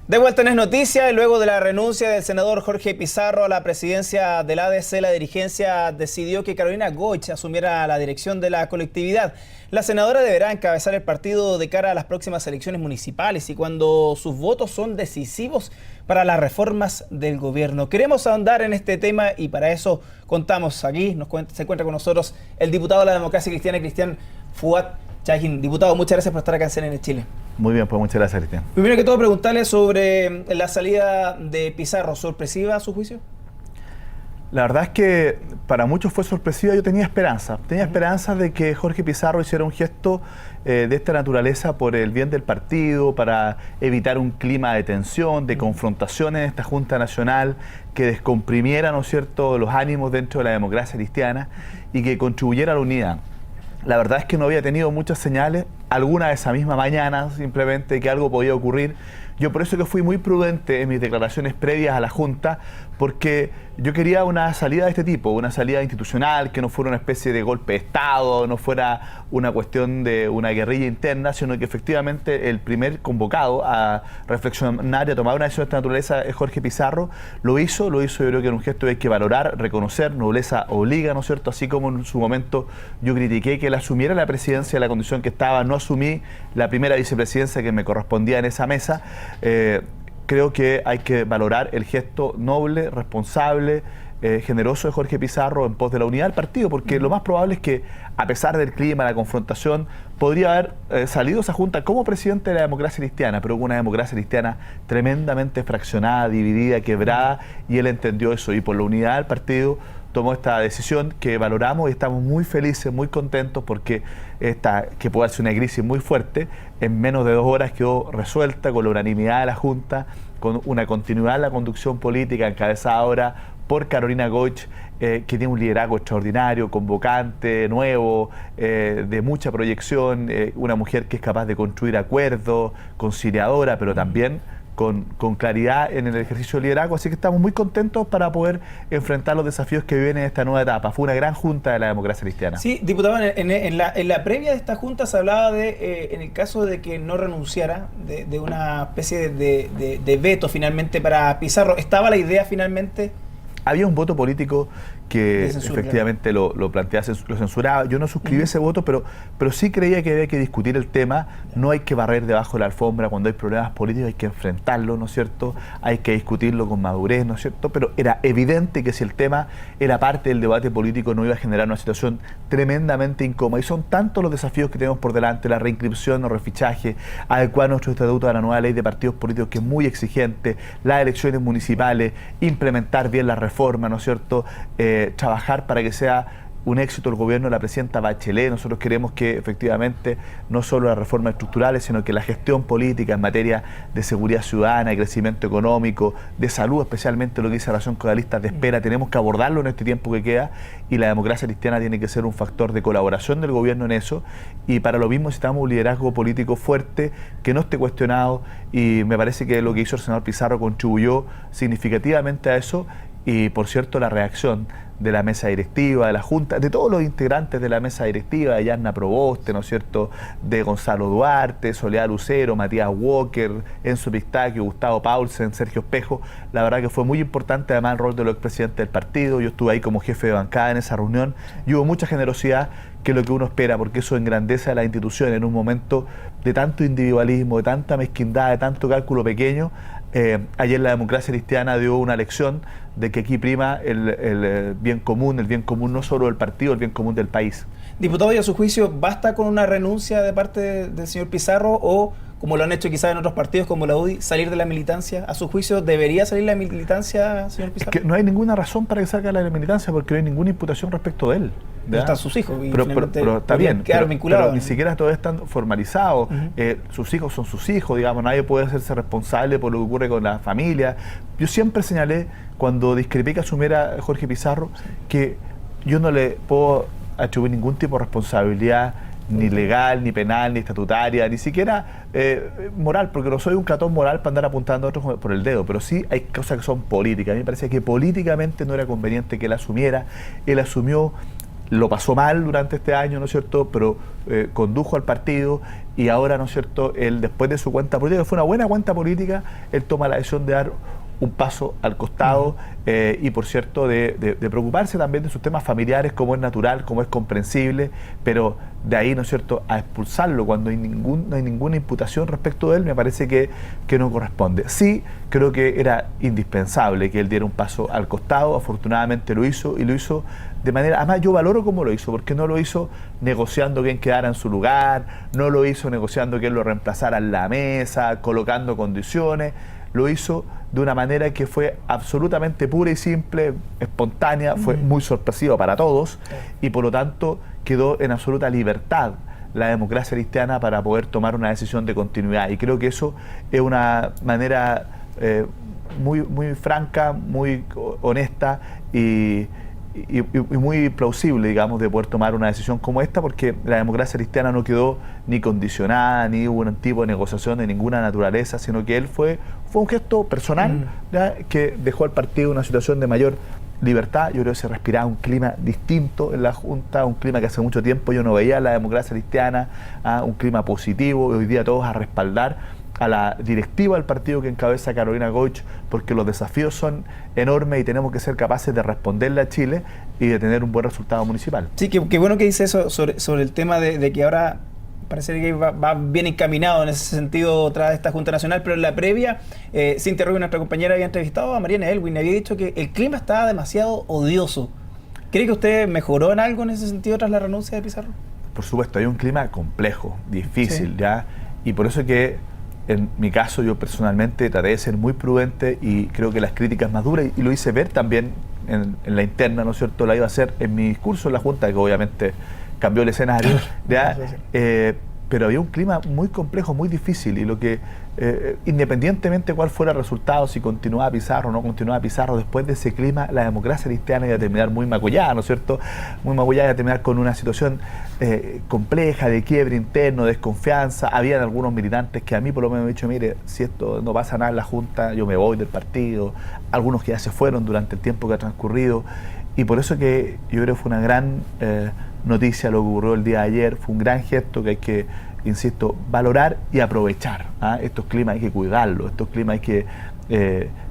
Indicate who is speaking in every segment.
Speaker 1: De vuelta en Es Noticia, y luego de la renuncia del senador Jorge Pizarro a la presidencia del ADC, la dirigencia decidió que Carolina Goich asumiera la dirección de la colectividad. La senadora deberá encabezar el partido de cara a las próximas elecciones municipales y cuando sus votos son decisivos para las reformas del gobierno. Queremos ahondar en este tema y para eso contamos aquí, se encuentra con nosotros el diputado de la Democracia Cristiana, Cristian Fuad Chahín. Diputado, muchas gracias por estar acá en CNN Chile.
Speaker 2: Muy bien, pues muchas gracias, Cristian.
Speaker 1: Primero que todo, preguntarle sobre la salida de Pizarro. ¿Sorpresiva a su juicio?
Speaker 2: La verdad es que para muchos fue sorpresiva. Yo tenía esperanza. Tenía esperanza de que Jorge Pizarro hiciera un gesto de esta naturaleza por el bien del partido, para evitar un clima de tensión, de confrontación en esta Junta Nacional, que descomprimiera, ¿no es cierto?, los ánimos dentro de la democracia cristiana y que contribuyera a la unidad. La verdad es que no había tenido muchas señales, alguna de esa misma mañana, simplemente que algo podía ocurrir. Yo por eso que fui muy prudente en mis declaraciones previas a la Junta, porque yo quería una salida de este tipo, una salida institucional, que no fuera una especie de golpe de Estado, no fuera una cuestión de una guerrilla interna, sino que efectivamente el primer convocado a reflexionar y a tomar una decisión de esta naturaleza es Jorge Pizarro. Lo hizo, yo creo que era un gesto que hay que valorar, reconocer, nobleza obliga, ¿no es cierto? Así como en su momento yo critiqué que él asumiera la presidencia en la condición que estaba, no asumí la primera vicepresidencia que me correspondía en esa mesa. Creo que hay que valorar el gesto noble, responsable, generoso de Jorge Pizarro en pos de la unidad del partido, porque lo más probable es que, a pesar del clima, la confrontación, podría haber salido esa Junta como presidente de la democracia cristiana, pero con una democracia cristiana tremendamente fraccionada, dividida, quebrada, y él entendió eso, y por la unidad del partido tomó esta decisión que valoramos y estamos muy felices, muy contentos porque que puede ser una crisis muy fuerte, en menos de 2 horas quedó resuelta con la unanimidad de la Junta, con una continuidad en la conducción política encabezada ahora por Carolina Goich, que tiene un liderazgo extraordinario, convocante, nuevo, de mucha proyección, una mujer que es capaz de construir acuerdos, conciliadora, pero también con claridad en el ejercicio de liderazgo, así que estamos muy contentos para poder enfrentar los desafíos que vienen en esta nueva etapa. Fue una gran junta de la democracia cristiana.
Speaker 1: Sí, diputado, en la previa de esta junta se hablaba de, en el caso de que no renunciara, de una especie de veto finalmente para Pizarro. ¿Estaba la idea finalmente?
Speaker 2: Había un voto político que
Speaker 1: censura,
Speaker 2: efectivamente lo planteaba, lo censuraba. Yo no suscribí ese voto, pero sí creía que había que discutir el tema. No hay que barrer debajo de la alfombra. Cuando hay problemas políticos hay que enfrentarlo, ¿no es cierto? Hay que discutirlo con madurez, ¿no es cierto? Pero era evidente que si el tema era parte del debate político no iba a generar una situación tremendamente incómoda. Y son tantos los desafíos que tenemos por delante: la reinscripción o refichaje, adecuar nuestro estatuto a la nueva ley de partidos políticos, que es muy exigente, las elecciones municipales, implementar bien la reforma, ¿no es cierto? Trabajar para que sea un éxito el gobierno de la presidenta Bachelet. Nosotros queremos que efectivamente no solo las reformas estructurales, sino que la gestión política en materia de seguridad ciudadana, de crecimiento económico, de salud, especialmente lo que dice la relación con las listas de espera, tenemos que abordarlo en este tiempo que queda, y la democracia cristiana tiene que ser un factor de colaboración del gobierno en eso, y para lo mismo necesitamos un liderazgo político fuerte, que no esté cuestionado, y me parece que lo que hizo el senador Pizarro contribuyó significativamente a eso. Y por cierto, la reacción de la mesa directiva, de la Junta, de todos los integrantes de la mesa directiva, de Yarna Proboste, ¿no es cierto?, de Gonzalo Duarte, Soledad Lucero, Matías Walker, Enzo Pistaquio, Gustavo Paulsen, Sergio Espejo, la verdad que fue muy importante además el rol de los expresidentes del partido. Yo estuve ahí como jefe de bancada en esa reunión y hubo mucha generosidad, que es lo que uno espera, porque eso engrandece a la institución en un momento de tanto individualismo, de tanta mezquindad, de tanto cálculo pequeño. Ayer la democracia cristiana dio una lección de que aquí prima el bien común no solo del partido, el bien común del país.
Speaker 1: Diputado, y a su juicio, ¿basta con una renuncia de parte del señor Pizarro o, como lo han hecho quizás en otros partidos como la UDI, salir de la militancia? ¿A su juicio debería salir la militancia, señor Pizarro?
Speaker 2: Es que no hay ninguna razón para que salga la militancia, porque no hay ninguna imputación respecto de él.
Speaker 1: Pero están sus hijos y
Speaker 2: pero está bien,
Speaker 1: pero
Speaker 2: ni siquiera todavía están formalizados. Sus hijos son sus hijos, digamos, nadie puede hacerse responsable por lo que ocurre con la familia. Yo siempre señalé, cuando discrepé que asumiera Jorge Pizarro, que yo no le puedo atribuir ningún tipo de responsabilidad, ni legal, ni penal, ni estatutaria, ni siquiera moral, porque no soy un catón moral para andar apuntando a otros por el dedo, pero sí hay cosas que son políticas. A mí me parece que políticamente no era conveniente que él asumiera. Él asumió lo pasó mal durante este año, ¿no es cierto?, pero condujo al partido y ahora, ¿no es cierto?, él después de su cuenta política, que fue una buena cuenta política, él toma la decisión de dar un paso al costado y, por cierto, de preocuparse también de sus temas familiares, como es natural, como es comprensible, pero de ahí, ¿no es cierto?, a expulsarlo cuando no hay ninguna imputación respecto de él, me parece que no corresponde. Sí, creo que era indispensable que él diera un paso al costado, afortunadamente lo hizo, y lo hizo de manera, además yo valoro cómo lo hizo, porque no lo hizo negociando quién quedara en su lugar, no lo hizo negociando quién lo reemplazara en la mesa, colocando condiciones, lo hizo de una manera que fue absolutamente pura y simple, espontánea, fue muy sorpresiva para todos y por lo tanto quedó en absoluta libertad la democracia cristiana para poder tomar una decisión de continuidad, y creo que eso es una manera muy franca, muy honesta y muy plausible, digamos, de poder tomar una decisión como esta, porque la democracia cristiana no quedó ni condicionada, ni hubo un tipo de negociación de ninguna naturaleza, sino que él fue un gesto personal, ¿ya?, que dejó al partido en una situación de mayor libertad. Yo creo que se respiraba un clima distinto en la Junta, un clima que hace mucho tiempo yo no veía en la democracia cristiana, un clima positivo, y hoy día todos a respaldar a la directiva del partido que encabeza Carolina Goich, porque los desafíos son enormes y tenemos que ser capaces de responderle a Chile y de tener un buen resultado municipal.
Speaker 1: Sí, qué bueno que dice eso sobre el tema de que ahora parece que va bien encaminado en ese sentido tras esta Junta Nacional, pero en la previa, Cintia Rubio, nuestra compañera, había entrevistado a Mariana Elwin y había dicho que el clima estaba demasiado odioso. ¿Cree que usted mejoró en algo en ese sentido tras la renuncia de Pizarro?
Speaker 2: Por supuesto, hay un clima complejo, difícil,
Speaker 1: sí,
Speaker 2: ¿ya? Y por eso que en mi caso, yo personalmente traté de ser muy prudente y creo que las críticas más duras, y lo hice ver también en la interna, ¿no es cierto?, la iba a hacer en mi discurso en la Junta, que obviamente cambió el escenario, ¿ya? Pero había un clima muy complejo, muy difícil, y lo que, independientemente de cuál fuera el resultado, si continuaba Pizarro o no continuaba Pizarro, después de ese clima, la democracia cristiana iba a terminar muy magullada, ¿no es cierto?, muy magullada, iba a terminar con una situación compleja, de quiebre interno, desconfianza. Habían algunos militantes que a mí por lo menos me han dicho, mire, si esto no pasa nada en la Junta, yo me voy del partido, algunos que ya se fueron durante el tiempo que ha transcurrido, y por eso que yo creo que fue una gran noticia lo que ocurrió el día de ayer, fue un gran gesto que hay que, insisto, valorar y aprovechar. Estos climas hay que cuidarlos, estos climas hay que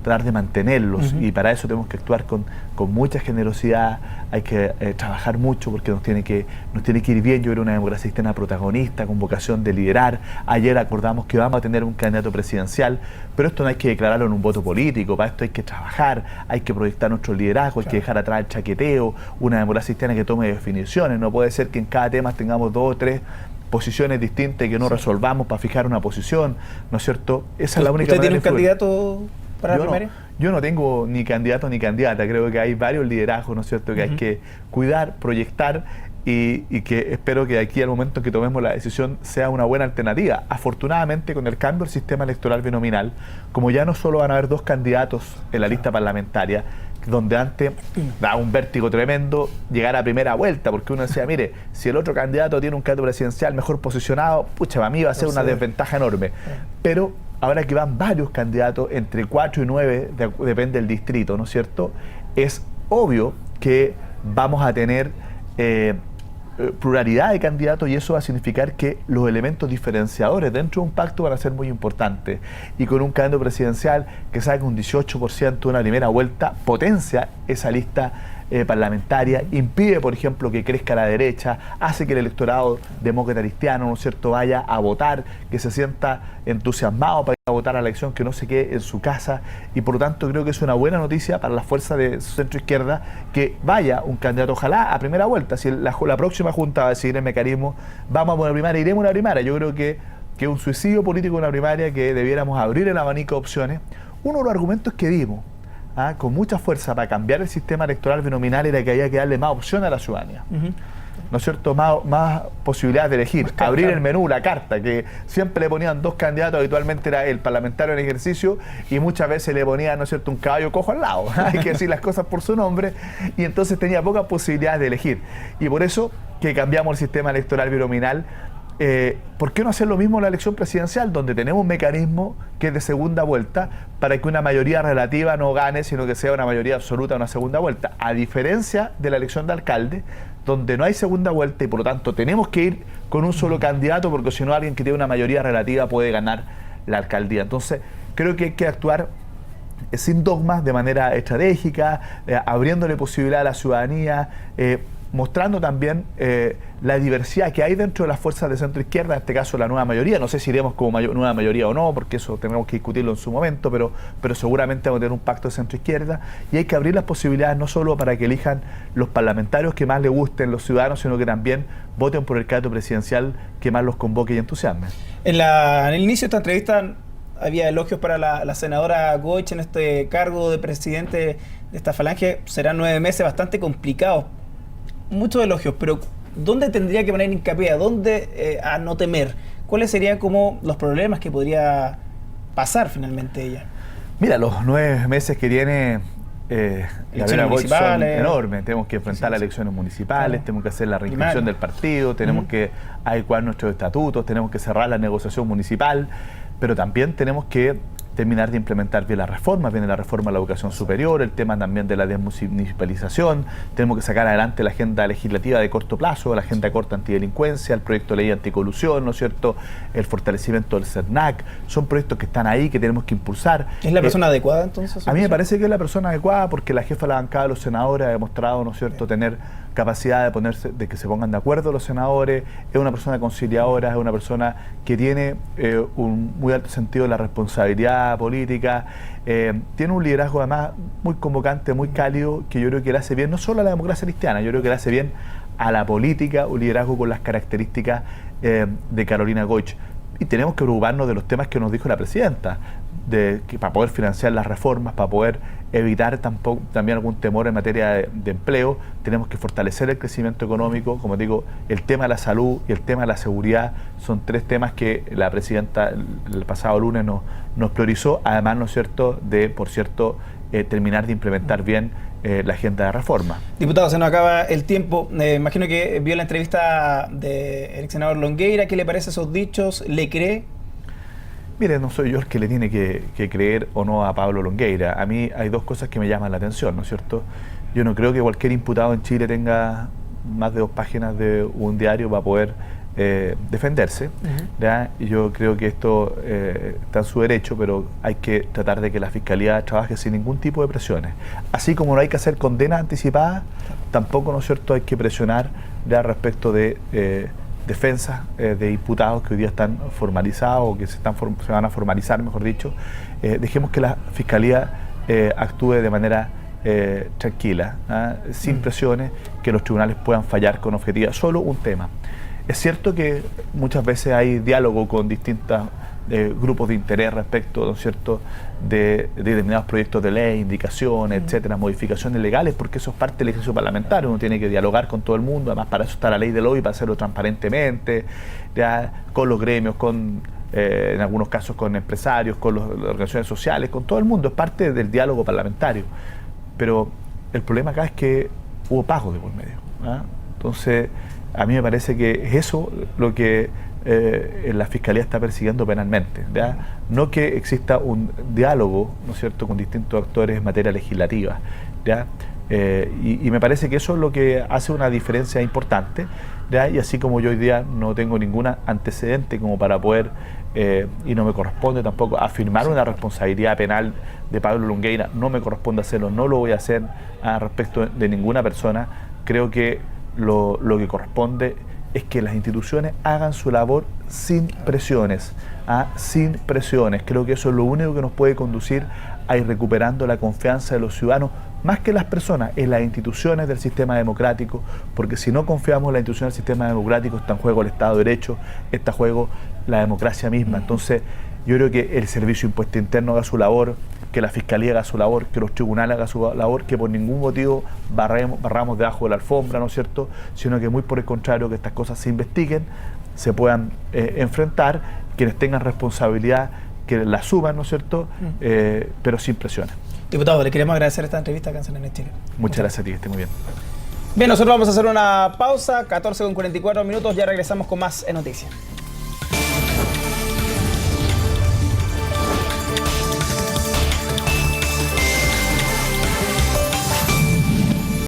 Speaker 2: tratar de mantenerlos, y para eso tenemos que actuar con mucha generosidad, hay que trabajar mucho porque nos tiene que ir bien. Yo creo una democracia cristiana protagonista, con vocación de liderar. Ayer acordamos que vamos a tener un candidato presidencial, pero esto no hay que declararlo en un voto político, para esto hay que trabajar, hay que proyectar nuestro liderazgo, hay que dejar atrás el chaqueteo, una democracia cristiana que tome definiciones. No puede ser que en cada tema tengamos 2 o 3 posiciones distintas y que no resolvamos para fijar una posición, ¿no es cierto? Esa es la única manera.
Speaker 1: ¿Usted tiene un candidato para la primaria?
Speaker 2: Yo no tengo ni candidato ni candidata, creo que hay varios liderazgos, ¿no es cierto?, que hay que cuidar, proyectar, y que espero que de aquí al momento que tomemos la decisión sea una buena alternativa. Afortunadamente, con el cambio del sistema electoral binominal, como ya no solo van a haber 2 candidatos en la lista parlamentaria, donde antes daba un vértigo tremendo llegar a primera vuelta, porque uno decía, mire, si el otro candidato tiene un candidato presidencial mejor posicionado, pucha, para mí va a ser una desventaja enorme. Pero ahora que van varios candidatos, entre 4 y 9, depende del distrito, ¿no es cierto?, es obvio que vamos a tener pluralidad de candidatos, y eso va a significar que los elementos diferenciadores dentro de un pacto van a ser muy importantes, y con un candidato presidencial que saque un 18% de una primera vuelta, potencia esa lista parlamentaria, impide, por ejemplo, que crezca la derecha, hace que el electorado demócrata cristiano, ¿no es cierto?, vaya a votar, que se sienta entusiasmado para ir a votar a la elección, que no se quede en su casa, y por lo tanto creo que es una buena noticia para las fuerzas de centro izquierda que vaya un candidato, ojalá a primera vuelta. Si la próxima Junta va a decidir el mecanismo, vamos a una primaria, iremos a una primaria. Yo creo que es un suicidio político una primaria, que debiéramos abrir el abanico de opciones. Uno de los argumentos que dimos con mucha fuerza para cambiar el sistema electoral binominal era que había que darle más opción a la ciudadanía. ¿No es cierto?, más posibilidades de elegir, abrir el menú, la carta, que siempre le ponían 2 candidatos, habitualmente era el parlamentario en ejercicio, y muchas veces le ponían, ¿no es cierto?, un caballo cojo al lado, hay que decir las cosas por su nombre, y entonces tenía pocas posibilidades de elegir. Y por eso que cambiamos el sistema electoral binominal. ¿Por qué no hacer lo mismo en la elección presidencial, donde tenemos un mecanismo que es de segunda vuelta, para que una mayoría relativa no gane, sino que sea una mayoría absoluta en una segunda vuelta? A diferencia de la elección de alcalde, donde no hay segunda vuelta y por lo tanto tenemos que ir con un solo candidato, porque si no alguien que tiene una mayoría relativa puede ganar la alcaldía. Entonces creo que hay que actuar sin dogmas, de manera estratégica, abriéndole posibilidad a la ciudadanía, mostrando también la diversidad que hay dentro de las fuerzas de centro izquierda, en este caso la nueva mayoría. No sé si iremos como nueva mayoría o no, porque eso tenemos que discutirlo en su momento, pero seguramente vamos a tener un pacto de centro izquierda, y hay que abrir las posibilidades no solo para que elijan los parlamentarios que más les gusten los ciudadanos, sino que también voten por el candidato presidencial que más los convoque y entusiasme.
Speaker 1: En el inicio de esta entrevista había elogios para la senadora Goich en este cargo de presidente de esta falange. Serán 9 meses bastante complicados. Muchos elogios, pero ¿dónde tendría que poner hincapié? ¿A dónde a no temer? ¿Cuáles serían como los problemas que podría pasar finalmente ella?
Speaker 2: Mira, los 9 meses que tiene
Speaker 1: elecciones municipales
Speaker 2: son enormes. Tenemos que enfrentar las elecciones municipales, claro. Tenemos que hacer la reinscripción del partido, tenemos que adecuar nuestros estatutos, tenemos que cerrar la negociación municipal, pero también tenemos que terminar de implementar bien las reformas. Viene la reforma de la educación superior, el tema también de la desmunicipalización, tenemos que sacar adelante la agenda legislativa de corto plazo, la agenda corta antidelincuencia, el proyecto de ley anticolusión, ¿no es cierto?, el fortalecimiento del CERNAC. Son proyectos que están ahí, que tenemos que impulsar.
Speaker 1: ¿Es la persona adecuada entonces?
Speaker 2: A mí me parece que es la persona adecuada, porque la jefa de la bancada de los senadores ha demostrado, ¿no es cierto?, tener capacidad de que se pongan de acuerdo los senadores. Es una persona conciliadora, es una persona que tiene un muy alto sentido de la responsabilidad política, tiene un liderazgo además muy convocante, muy cálido, que yo creo que le hace bien no solo a la democracia cristiana, yo creo que le hace bien a la política, un liderazgo con las características de Carolina Goich. Y tenemos que preocuparnos de los temas que nos dijo la presidenta, para poder financiar las reformas, para poder evitar también algún temor en materia de empleo. Tenemos que fortalecer el crecimiento económico. Como digo, el tema de la salud y el tema de la seguridad son 3 temas que la presidenta el pasado lunes nos priorizó, además, ¿no es cierto?, de, por cierto, terminar de implementar bien la agenda de reforma.
Speaker 1: Diputado, se nos acaba el tiempo. Imagino que vio la entrevista del ex senador Longueira. ¿Qué le parece esos dichos? ¿Le cree?
Speaker 2: Mire, no soy yo el que le tiene que creer o no a Pablo Longueira. A mí hay 2 cosas que me llaman la atención, ¿no es cierto? Yo no creo que cualquier imputado en Chile tenga más de 2 páginas de un diario para poder defenderse. ¿Ya? Y yo creo que esto está en su derecho, pero hay que tratar de que la Fiscalía trabaje sin ningún tipo de presiones. Así como no hay que hacer condenas anticipadas, tampoco, ¿no es cierto?, hay que presionar ya respecto de defensas de imputados que hoy día están formalizados o que se van a formalizar, mejor dicho. Dejemos que la Fiscalía actúe de manera tranquila, sin presiones, que los tribunales puedan fallar con objetividad. Solo un tema. Es cierto que muchas veces hay diálogo con distintos grupos de interés respecto, ¿no es cierto?, de determinados proyectos de ley, indicaciones, etcétera, modificaciones legales, porque eso es parte del ejercicio parlamentario. Uno tiene que dialogar con todo el mundo, además para eso está la ley del lobby, para hacerlo transparentemente, ya, con los gremios, en algunos casos con empresarios, con las organizaciones sociales, con todo el mundo. Es parte del diálogo parlamentario. Pero el problema acá es que hubo pagos de por medio. Entonces, a mí me parece que es eso lo que la Fiscalía está persiguiendo penalmente, ¿ya? No que exista un diálogo, ¿no es cierto?, con distintos actores en materia legislativa, ¿ya? Y me parece que eso es lo que hace una diferencia importante, ¿ya? Y así como yo hoy día no tengo ningún antecedente como para poder, y no me corresponde tampoco afirmar una responsabilidad penal de Pablo Longueira, no me corresponde hacerlo, no lo voy a hacer respecto de ninguna persona. Creo que lo que corresponde es que las instituciones hagan su labor sin presiones, sin presiones. Creo que eso es lo único que nos puede conducir a ir recuperando la confianza de los ciudadanos, más que las personas, en las instituciones del sistema democrático, porque si no confiamos en las instituciones del sistema democrático, está en juego el Estado de Derecho, está en juego la democracia misma. Entonces, yo creo que el Servicio de Impuesto Interno haga su labor, que la Fiscalía haga su labor, que los tribunales hagan su labor, que por ningún motivo barramos debajo de la alfombra, ¿no es cierto?, sino que muy por el contrario, que estas cosas se investiguen, se puedan enfrentar, quienes tengan responsabilidad, que la suban, ¿no es cierto?, pero sin presiones.
Speaker 1: Diputado, le queremos agradecer esta entrevista acá en CNN Chile.
Speaker 2: Muchas gracias a ti, que esté muy bien.
Speaker 1: Bien, nosotros vamos a hacer una pausa, 14:44 minutos, ya regresamos con más en Noticias.